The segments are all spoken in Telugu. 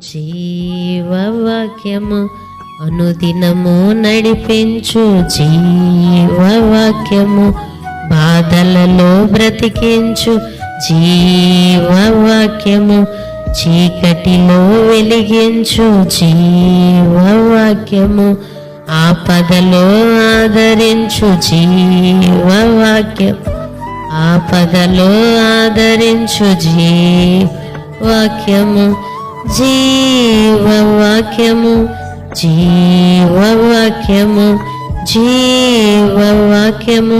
జీవవాక్యము అనుదినము నడిపించు జీవవాక్యము, బాధలలో బ్రతికించు జీవవాక్యము, చీకటిలో వెలిగించు జీవవాక్యము, ఆపదలో ఆదరించు జీవవాక్యం, ఆపదలో ఆదరించు జీవవాక్యము, జీవవాక్యము, జీవవాక్యము, జీవవాక్యము,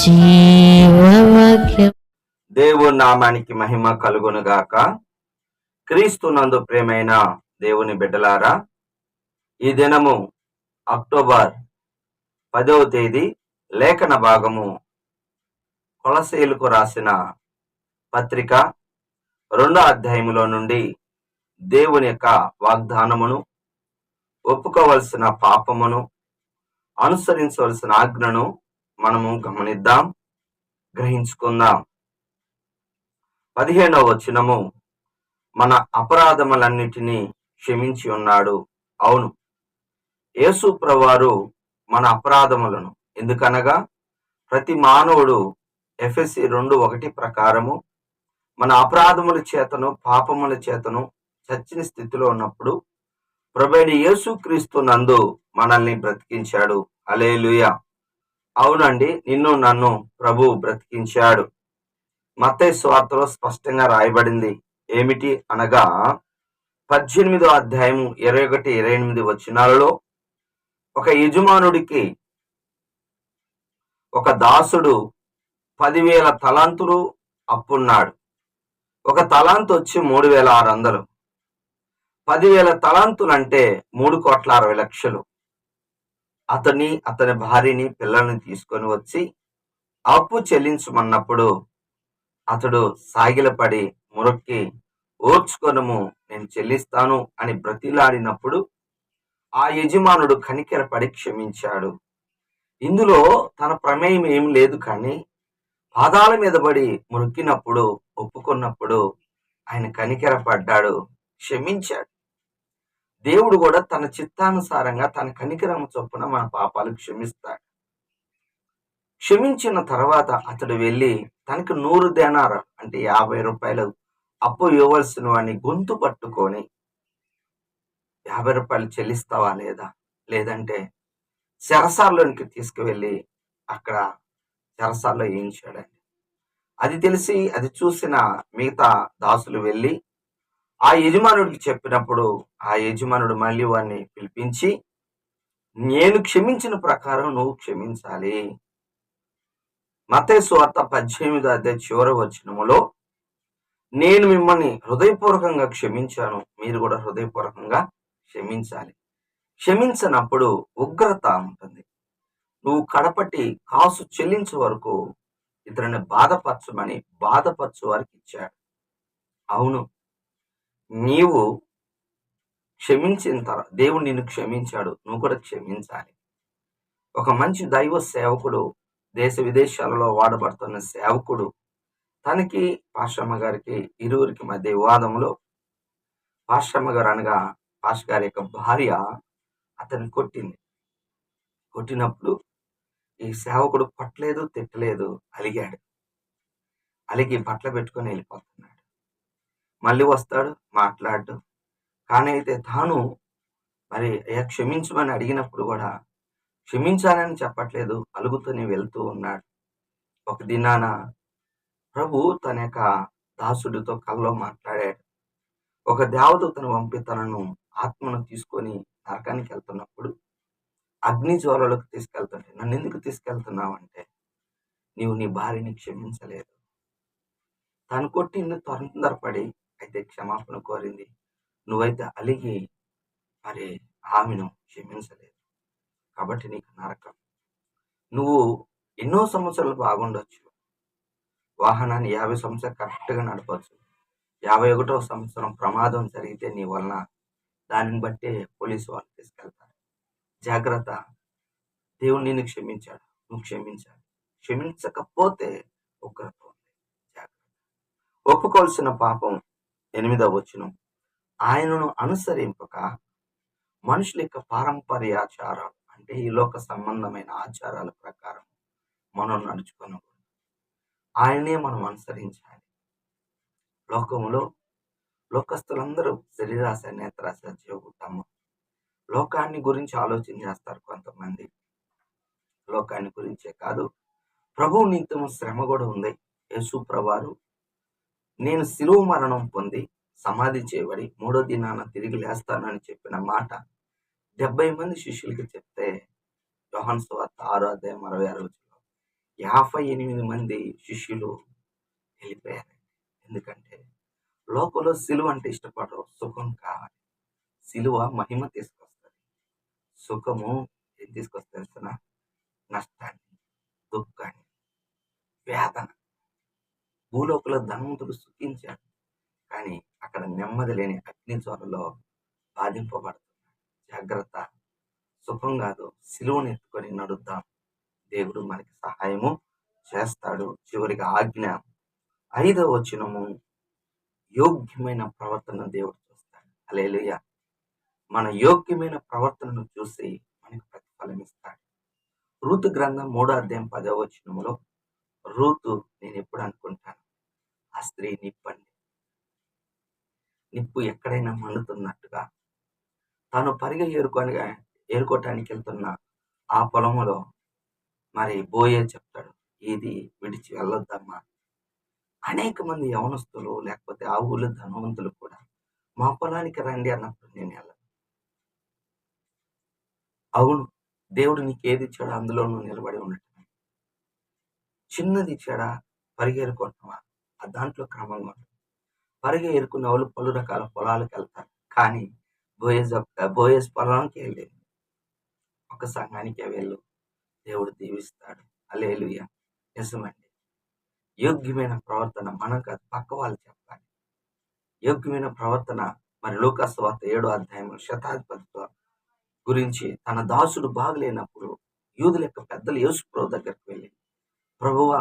జీవవాక్యం. దేవుని నామానికి మహిమ కలుగునుగాక. క్రీస్తునందు ప్రియమైన దేవుని బిడ్డలారా, ఈ దినము అక్టోబర్ 10వ తేదీ లేఖన భాగము కొలసీయులకు రాసిన పత్రిక 2వ అధ్యాయములో నుండి దేవుని యొక్క వాగ్దానమును, ఒప్పుకోవలసిన పాపమును, అనుసరించవలసిన ఆజ్ఞను మనము గమనిద్దాం, గ్రహించుకుందాం. 15వ వచనము, మన అపరాధములన్నిటినీ క్షమించి ఉన్నాడు. అవును, యేసు ప్రభువారు మన అపరాధములను, ఎందుకనగా ప్రతి మానవుడు ఎఫెసీ 2:1 ప్రకారము మన అపరాధముల చేతను పాపముల చేతను చచ్చిన స్థితిలో ఉన్నప్పుడు ప్రభువైన యేసుక్రీస్తు నందు మనల్ని బ్రతికించాడు. హల్లెలూయా. అవునండి, నిన్ను నన్ను ప్రభు బ్రతికించాడు. మత్తయి సువార్తలో స్పష్టంగా రాయబడింది. ఏమిటి అనగా 18వ అధ్యాయము 21-28 వచనాలలో, ఒక యజమానుడికి ఒక దాసుడు 10,000 తలాంతులు అప్పున్నాడు. ఒక తలాంతు వచ్చి 3,600. 10,000 తలాంతులు అంటే 3,60,00,000. అతని భార్యని పిల్లల్ని తీసుకొని వచ్చి అప్పు చెల్లించమన్నప్పుడు అతడు సాగిలపడి మురొక్కి, ఓర్చుకొనుము, నేను చెల్లిస్తాను అని బ్రతిలాడినప్పుడు ఆ యజమానుడు కనికెరపడి క్షమించాడు. ఇందులో తన ప్రమేయం ఏం లేదు, కానీ పాదాల మీద పడి మురికినప్పుడు, ఒప్పుకున్నప్పుడు ఆయన కనికెరపడ్డాడు, క్షమించాడు. దేవుడు కూడా తన చిత్తానుసారంగా తన కనికరము చొప్పున మన పాపాలు క్షమిస్తాడు. క్షమించిన తర్వాత అతడు వెళ్ళి తనకు 100 దేనారాలు అంటే 50 రూపాయలు అప్పు ఇవ్వవలసిన వాడిని గొంతు పట్టుకొని, 50 రూపాయలు చెల్లిస్తావా లేదా, లేదంటే చెరసాల్లోనికి తీసుకువెళ్ళి అక్కడ చెరసాల్లో వేయించాడండి. అది తెలిసి అది చూసిన మిగతా దాసులు వెళ్ళి ఆ యజమానుడికి చెప్పినప్పుడు ఆ యజమానుడు మళ్ళీ వాడిని పిలిపించి, నేను క్షమించిన ప్రకారం నువ్వు క్షమించాలి. మత్తయి సువార్త 18వ అధ్యాయం చివరి వచనములో, నేను మిమ్మల్ని హృదయపూర్వకంగా క్షమించాను, మీరు కూడా హృదయపూర్వకంగా క్షమించాలి. క్షమించినప్పుడు ఉగ్రత ఉంటుంది. నువ్వు కడపటి కాసు చెల్లించే వరకు ఇతరుని బాధపరచు వారికి ఇచ్చాడు. అవును, నీవు క్షమించిన తర్వాత దేవుడు నిన్ను క్షమించాడు, నువ్వు కూడా క్షమించాలి. ఒక మంచి దైవ సేవకుడు, దేశ విదేశాలలో వాడబడుతున్న సేవకుడు, తనకి పాస్టమ్మ గారికి ఇరువురికి మధ్య వివాదంలో, పాస్టమ్మ గారు అనగా పాస్టర్ గారి యొక్క భార్య అతన్ని కొట్టినప్పుడు ఈ సేవకుడు కొట్టలేదు, తిట్టలేదు, అలిగాడు. అలిగి బట్టలు పెట్టుకొని వెళ్ళిపోతున్నాడు. మళ్ళీ వస్తాడు, మాట్లాడు. కానీ అయితే తాను మరి క్షమించమని అడిగినప్పుడు కూడా క్షమించాలని చెప్పట్లేదు, అలుగుతూనే వెళ్తూ ఉన్నాడు. ఒక దినాన ప్రభు తన యొక్క దాసుడితో కల్లో మాట్లాడాడు. ఒక దేవదూతను పంపి తనను ఆత్మను తీసుకొని నరకానికి వెళ్తున్నప్పుడు అగ్ని జ్వాలలకు తీసుకెళ్తుంటే, నన్ను ఎందుకు తీసుకెళ్తున్నావు అంటే, నీవు నీ భార్యని క్షమించలేదు. తను కొట్టింది తొందరపడి అయితే క్షమాపణ కోరింది, నువ్వైతే అలిగి మరి ఆమెను క్షమించలేదు, కాబట్టి నీకు నరకం. నువ్వు ఎన్నో సంవత్సరాలు బాగుండొచ్చు, వాహనాన్ని 50 సంవత్సరాలు కరెక్ట్గా నడపచ్చు, 51వ సంవత్సరం ప్రమాదం జరిగితే నీ వలన దానిని బట్టే పోలీసు వాళ్ళు తీసుకెళ్తారు. జాగ్రత్త, దేవుడు నిన్ను క్షమించాడు, నువ్వు క్షమించాలి. క్షమించకపోతే ఉగ్రత ఉంది, జాగ్రత్త. ఒప్పుకోవాల్సిన పాపం 8వ వచనం, ఆయనను అనుసరింపక మనుషుల యొక్క పారంపర్యాచారాలు అంటే ఈ లోక సంబంధమైన ఆచారాల ప్రకారం మనం నడుచుకోకూడదు. ఆయనే మనం అనుసరించాలి. లోకములో లోకస్తులందరూ శరీరాశ, నేత్రాశ, జీవగుట్టము లోకాన్ని గురించి ఆలోచన చేస్తారు కొంతమంది. లోకాన్ని గురించే కాదు, ప్రభువు నిమిత్తము శ్రమ కూడా ఉంది. యేసు ప్రభువారు నేను శిలువ మరణం పొంది సమాధి చేయబడి 3వ దినాన తిరిగి లేస్తానని చెప్పిన మాట 70 మంది శిష్యులకి చెప్తే యోహాను సువార్త 6వ అధ్యాయం 66వ వచనంలో 58 మంది శిష్యులు వెళ్ళిపోయారు. ఎందుకంటే లోకంలో సిలువ అంటే ఇష్టపడరు, సుఖం కావాలి. సిలువ మహిమ తీసుకొస్తుంది, సుఖము ఏం తీసుకొస్తుంది తెలుసునా? నష్టాన్ని, దుఃఖాన్ని, వేదన. భూలోకంలో ధనవంతుడు సుఖించాడు, కానీ అక్కడ నెమ్మది లేని అగ్ని జ్వాలలో బాధింపబడుతున్నాడు. జాగ్రత్త, సుఖం కాదు, సిలువను ఎత్తుకొని నడుద్దాం. దేవుడు మనకి సహాయము చేస్తాడు. చివరిగా ఆజ్ఞ 5వ వచనము, యోగ్యమైన ప్రవర్తన దేవుడు చూస్తాడు. హల్లెలూయా. మన యోగ్యమైన ప్రవర్తనను చూసి మనకు ప్రతిఫలం ఇస్తాడు. రూతు గ్రంథం 3వ అధ్యాయం 10వ వచనములో రూతు, నేను ఎప్పుడు అనుకుంటాను, ఆ స్త్రీ నిప్పండి. నిప్పు ఎక్కడైనా మండుతున్నట్టుగా తాను పరిగె ఏరుకోవటానికి వెళ్తున్న ఆ పొలములో మరి బోయే చెప్తాడు, ఇది విడిచి వెళ్ళొద్దమ్మా. అనేక మంది యవనస్తులు లేకపోతే ఆ ఊళ్ళో ధనవంతులు కూడా మా పొలానికి రండి అన్నప్పుడు నేను వెళ్ళను. అవును, దేవుడు నీకు ఏది ఇచ్చాడో అందులో నువ్వు నిలబడి ఉండటమే. చిన్నది ఇచ్చాడా, పరిగెరుకుంటున్నావా, ఆ దాంట్లో క్రమంగా ఉంటుంది. పరిగె ఏరుకునే వాళ్ళు పలు రకాల పొలాలకు వెళ్తారు, కానీ బోయేజ్ పొలానికి వెళ్ళేది ఒక సంఘానికే వెళ్ళు, దేవుడు దీవిస్తాడు. హల్లెలూయా. నిజమండి. యోగ్యమైన ప్రవర్తన మనం కాదు, పక్క వాళ్ళు చెప్పాలి. యోగ్యమైన ప్రవర్తన మరి లూకాసు సువార్త 7వ అధ్యాయంలో శతాధిపతితో గురించి తన దాసుడు బాగలేనప్పుడు యూదుల యొక్క పెద్దలు యేసు ప్రభు దగ్గరికి వెళ్ళి, ప్రభువా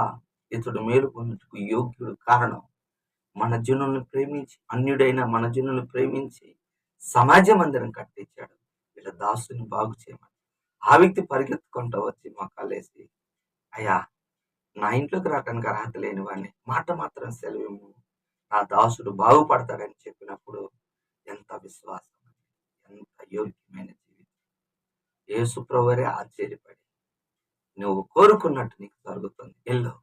ఇతడు మేలు పొందుటకు యోగ్యుడు, కారణం మన జనులను ప్రేమించి, అన్యుడైన మన జనులను ప్రేమించి సమాజ మందిరం కట్టించాడు, వీళ్ళ దాసుని బాగు చేయమని. ఆ వ్యక్తి పరిగెత్తుకుంటూ వచ్చి మొక్కలేసి, అయ్యా నా ఇంట్లోకి రావడానికి అర్హత లేని వాడిని, మాట మాత్రం సెలవు, నా దాసుడు బాగుపడతాడని చెప్పినప్పుడు ఎంత విశ్వాసం, ఎంత యోగ్యమైన జీవితం. యేసు ప్రభువే ఆశ్చర్యపడి, నువ్వు కోరుకున్నట్టు నీకు జరుగుతుంది, ఎల్లో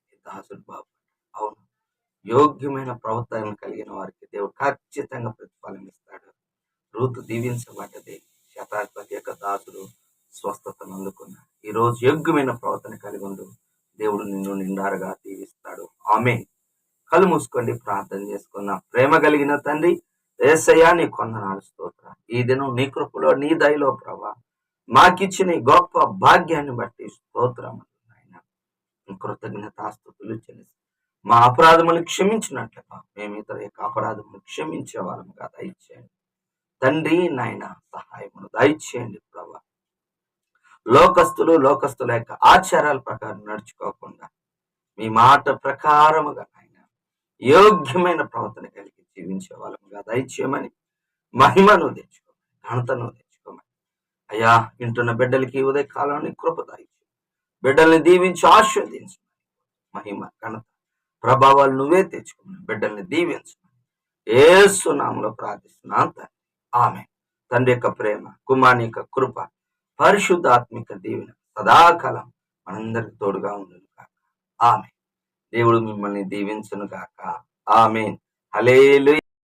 నీ దాసుడు బాగుపడ్డాడు. అవును, యోగ్యమైన ప్రవర్తన కలిగిన వారికి దేవుడు ఖచ్చితంగా ప్రతిఫలం ఇస్తాడు. రూతు దీవించబడ్డది, శతాధిపతి యొక్క దాసుడు స్వస్థతను అందుకున్నాడు. ఈ రోజు యోగ్యమైన ప్రవర్తన కలిగి ఉండు, దేవుడు నిన్ను నిండారుగా దీవిస్తాడు. ఆమేన్. కళ్ళు మూసుకోండి, ప్రార్థన చేసుకున్నాం. ప్రేమ కలిగిన తండ్రి యేసయ్యా, నీ కొందనాలు స్తోత్రం. ఈ దినం నీ కృపలో, నీ దయలో ప్రభా మాకిచ్చిన ఈ గొప్ప భాగ్యాన్ని బట్టి స్తోత్రం. కృతజ్ఞతాస్తుతులు చెల్లిస్తాం. మా అపరాధములు క్షమించినట్లుగా మేము ఇతర యొక్క అపరాధములు క్షమించే వాళ్ళముగా దయచేయండి తండ్రి. నాయన సహాయమును దయచేయండి ప్రభా. లోకస్తుల యొక్క ఆచారాల ప్రకారం నడుచుకోకుండా మీ మాట ప్రకారముగా నాయన యోగ్యమైన ప్రవర్తన కలిగి జీవించే వాళ్ళముగా దయచేయమని, మహిమను తెచ్చుకోమని, ఘనతను తెచ్చుకోమని. అయ్యా, వింటున్న బిడ్డలకి ఉదయ కాలాన్ని కృప దయచేయండి. బిడ్డల్ని దీవించి ఆశీర్వదించమని, మహిమ ఘనత ప్రభావాలు నువ్వే తెచ్చుకోమని, బిడ్డల్ని దీవించమని యేసు నామములో ప్రార్థిస్తున్నాను తండ్రి. ఆమేన్. తండ్రి యొక్క ప్రేమ, కుమారుని యొక్క కృప, పరిశుద్ధాత్మిక దీవెన సదాకాలం మనందరికి తోడుగా ఉండును గాక. ఆమేన్. దేవుడు మిమ్మల్ని దీవించును గాక. ఆమేన్. హల్లెలూయా.